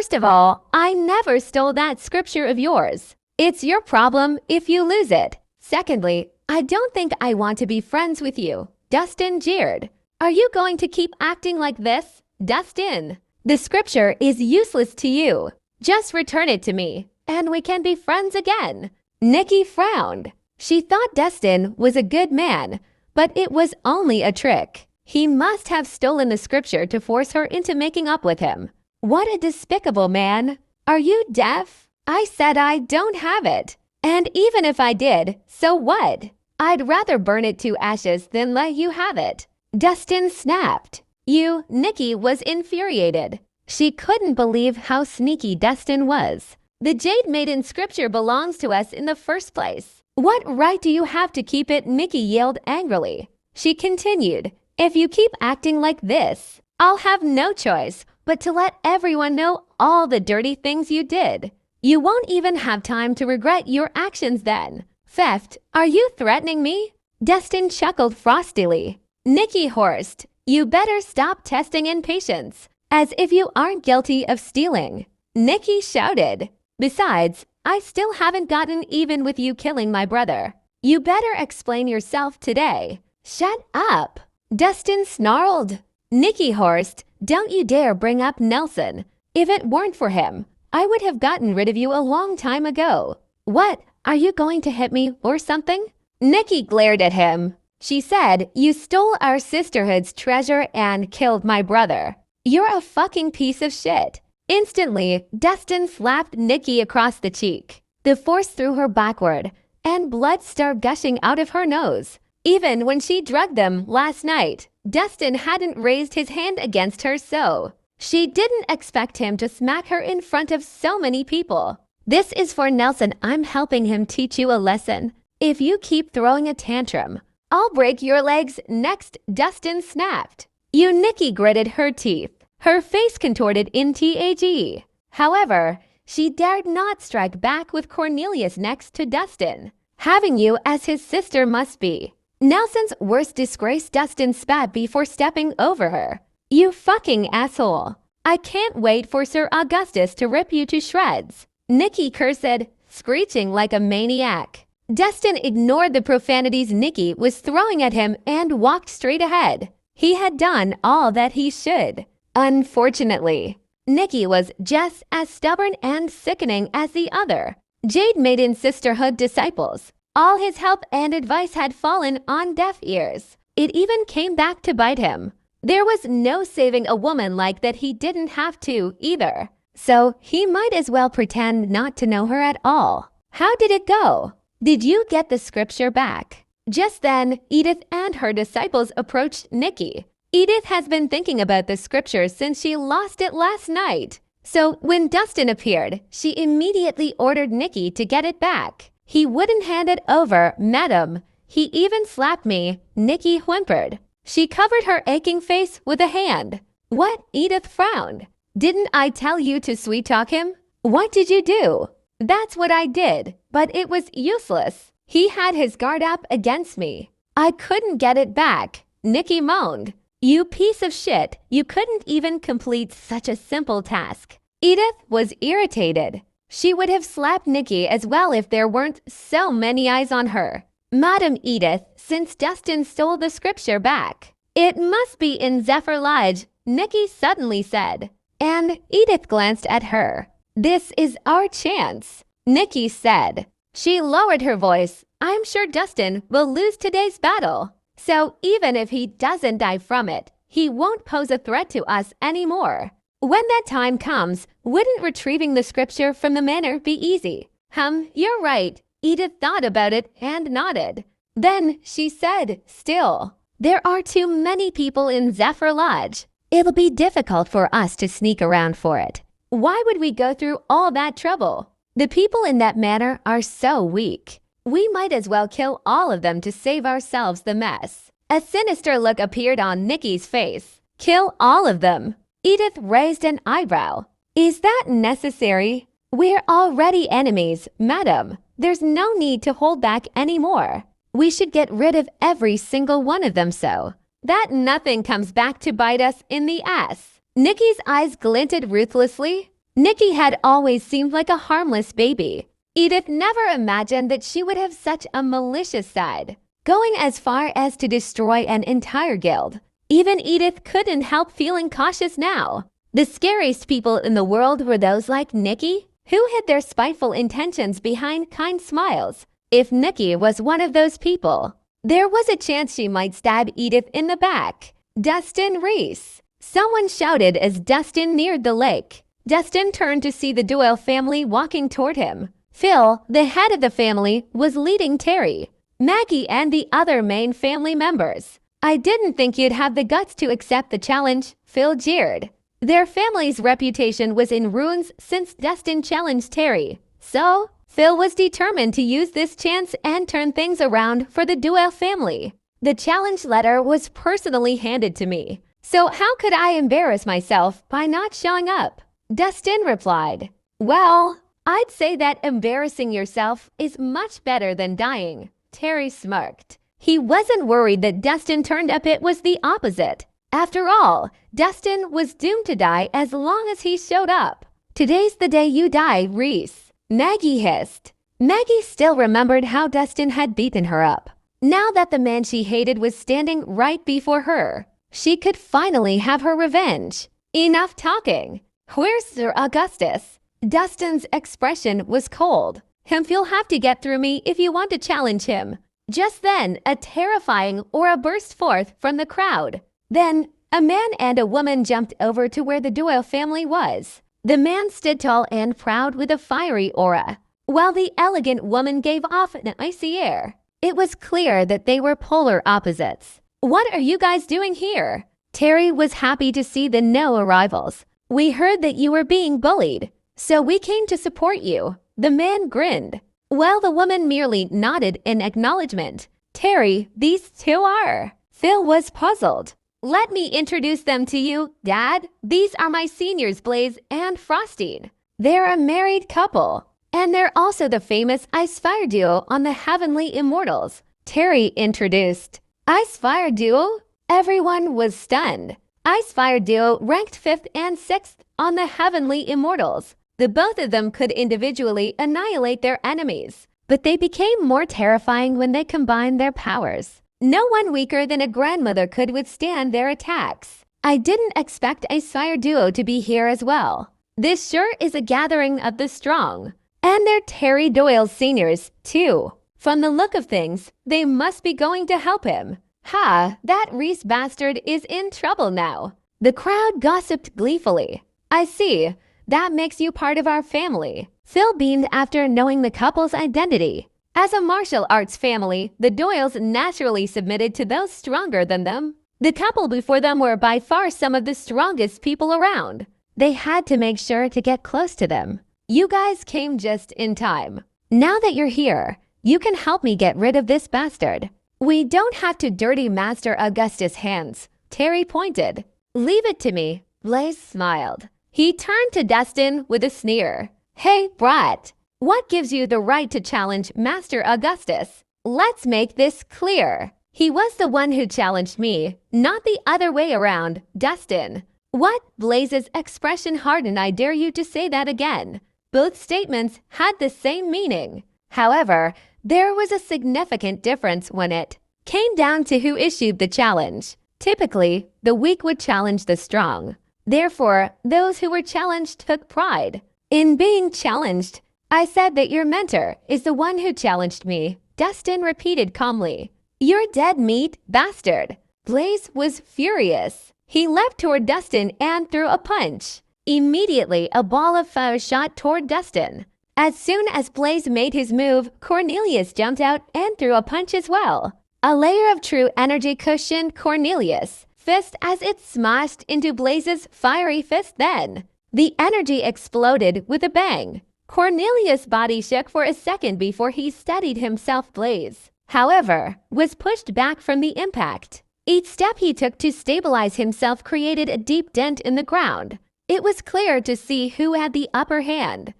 First of all, I never stole that scripture of yours. It's your problem if you lose it. Secondly, I don't think I want to be friends with you. Dustin jeered. Are you going to keep acting like this? Dustin, the scripture is useless to you. Just return it to me, and we can be friends again. Nikki frowned. She thought Dustin was a good man, but it was only a trick. He must have stolen the scripture to force her into making up with him. What a despicable man. Are you deaf? I said I don't have it. And even if I did, so what? I'd rather burn it to ashes than let you have it. Dustin snapped. Nikki was infuriated. She couldn't believe how sneaky Dustin was. The Jade Maiden scripture belongs to us in the first place. What right do you have to keep it? Nikki yelled angrily. She continued, if you keep acting like this, I'll have no choice but to let everyone know all the dirty things you did. You won't even have time to regret your actions then. Theft, are you threatening me? Dustin chuckled frostily. Nikki horsed, you better stop testing impatience, as if you aren't guilty of stealing. Nikki shouted, besides, I still haven't gotten even with you killing my brother. You better explain yourself today. Shut up. Dustin snarled. Nikki horsed, don't you dare bring up Nelson. If it weren't for him, I would have gotten rid of you a long time ago. What? Are you going to hit me or something? Nikki glared at him. She said, you stole our sisterhood's treasure and killed my brother. You're a fucking piece of shit. Instantly, Dustin slapped Nikki across the cheek. The force threw her backward, and blood started gushing out of her nose. Even when she drugged them last night, Dustin hadn't raised his hand against her, so she didn't expect him to smack her in front of so many people. This is for Nelson. I'm helping him teach you a lesson. If you keep throwing a tantrum, I'll break your legs next, Dustin snapped. Nikki gritted her teeth. Her face contorted in TAG. However, she dared not strike back with Cornelius next to Dustin. Having you as his sister must be Nelson's worst disgrace. Dustin spat before stepping over her. You fucking asshole. I can't wait for Sir Augustus to rip you to shreds. Nikki cursed, screeching like a maniac. Dustin ignored the profanities Nikki was throwing at him and walked straight ahead. He had done all that he should. Unfortunately, Nikki was just as stubborn and sickening as the other Jade Maiden Sisterhood disciples. All his help and advice had fallen on deaf ears. It even came back to bite him. There was no saving a woman like that. He didn't have to either. So he might as well pretend not to know her at all. How did it go? Did you get the scripture back? Just then, Edith and her disciples approached Nikki. Edith has been thinking about the scripture since she lost it last night. So when Dustin appeared, she immediately ordered Nikki to get it back. He wouldn't hand it over, madam. He even slapped me, Nikki whimpered. She covered her aching face with a hand. What? Edith frowned. Didn't I tell you to sweet-talk him? What did you do? That's what I did, but it was useless. He had his guard up against me. I couldn't get it back, Nikki moaned. You piece of shit, you couldn't even complete such a simple task. Edith was irritated. She would have slapped Nikki as well if there weren't so many eyes on her. Madam Edith, since Dustin stole the scripture back, it must be in Zephyr Lodge, Nikki suddenly said. And Edith glanced at her. This is our chance, Nikki said. She lowered her voice. I'm sure Dustin will lose today's battle. So even if he doesn't die from it, he won't pose a threat to us anymore. When that time comes, wouldn't retrieving the scripture from the manor be easy? You're right. Edith thought about it and nodded. Then she said, still, there are too many people in Zephyr Lodge. It'll be difficult for us to sneak around for it. Why would we go through all that trouble? The people in that manor are so weak. We might as well kill all of them to save ourselves the mess. A sinister look appeared on Nikki's face. Kill all of them. Edith raised an eyebrow. Is that necessary? We're already enemies, madam. There's no need to hold back anymore. We should get rid of every single one of them so that nothing comes back to bite us in the ass. Nikki's eyes glinted ruthlessly. Nikki had always seemed like a harmless baby. Edith never imagined that she would have such a malicious side, going as far as to destroy an entire guild. Even Edith couldn't help feeling cautious now. The scariest people in the world were those like Nikki, who hid their spiteful intentions behind kind smiles. If Nikki was one of those people, there was a chance she might stab Edith in the back. Dustin Reese. Someone shouted as Dustin neared the lake. Dustin turned to see the Doyle family walking toward him. Phil, the head of the family, was leading Terry, Maggie, and the other main family members. "I didn't think you'd have the guts to accept the challenge," Phil jeered. Their family's reputation was in ruins since Dustin challenged Terry. So, Phil was determined to use this chance and turn things around for the Doyle family. "The challenge letter was personally handed to me, so how could I embarrass myself by not showing up?" Dustin replied. "Well, I'd say that embarrassing yourself is much better than dying." Terry smirked. He wasn't worried that Dustin turned up. It was the opposite. After all, Dustin was doomed to die as long as he showed up. "Today's the day you die, Reese," Maggie hissed. Maggie still remembered how Dustin had beaten her up. Now that the man she hated was standing right before her, she could finally have her revenge. Enough talking. "Where's Sir Augustus?" Dustin's expression was cold. "You'll have to get through me if you want to challenge him." Just then, a terrifying aura burst forth from the crowd. Then, a man and a woman jumped over to where the Doyle family was. The man stood tall and proud with a fiery aura, while the elegant woman gave off an icy air. It was clear that they were polar opposites. "What are you guys doing here?" Terry was happy to see the new arrivals. "We heard that you were being bullied, so we came to support you." The man grinned, while the woman merely nodded in acknowledgement. "Terry, these two are..." Phil was puzzled. "Let me introduce them to you, Dad. These are my seniors, Blaze and Frosty. They're a married couple, and they're also the famous Icefire duo on the Heavenly Immortals." Terry introduced. "Icefire duo?" Everyone was stunned. Icefire duo ranked 5th and 6th on the Heavenly Immortals. The both of them could individually annihilate their enemies, but they became more terrifying when they combined their powers. No one weaker than a grandmother could withstand their attacks. "I didn't expect Icefire duo to be here as well. This sure is a gathering of the strong. And they're Terry Doyle's seniors, too. From the look of things, they must be going to help him. Ha, that Reese bastard is in trouble now." The crowd gossiped gleefully. "I see. That makes you part of our family." Phil beamed after knowing the couple's identity. As a martial arts family, the Doyles naturally submitted to those stronger than them. The couple before them were by far some of the strongest people around. They had to make sure to get close to them. "You guys came just in time. Now that you're here, you can help me get rid of this bastard." "We don't have to dirty Master Augustus' hands," Terry pointed. "Leave it to me," Blaze smiled. He turned to Dustin with a sneer. "Hey, brat, what gives you the right to challenge Master Augustus? Let's make this clear. He was the one who challenged me, not the other way around, Dustin." "What?" Blaze's expression hardened. "I dare you to say that again." Both statements had the same meaning. However, there was a significant difference when it came down to who issued the challenge. Typically, the weak would challenge the strong. Therefore, those who were challenged took pride in being challenged. "I said that your mentor is the one who challenged me," Dustin repeated calmly. "You're dead meat, bastard." Blaze was furious. He leapt toward Dustin and threw a punch. Immediately, a ball of fire shot toward Dustin. As soon as Blaze made his move, Cornelius jumped out and threw a punch as well. A layer of true energy cushioned Cornelius' fist as it smashed into Blaze's fiery fist. Then, the energy exploded with a bang. Cornelius' body shook for a second before he steadied himself. Blaze, however, was pushed back from the impact. Each step he took to stabilize himself created a deep dent in the ground. It was clear to see who had the upper hand.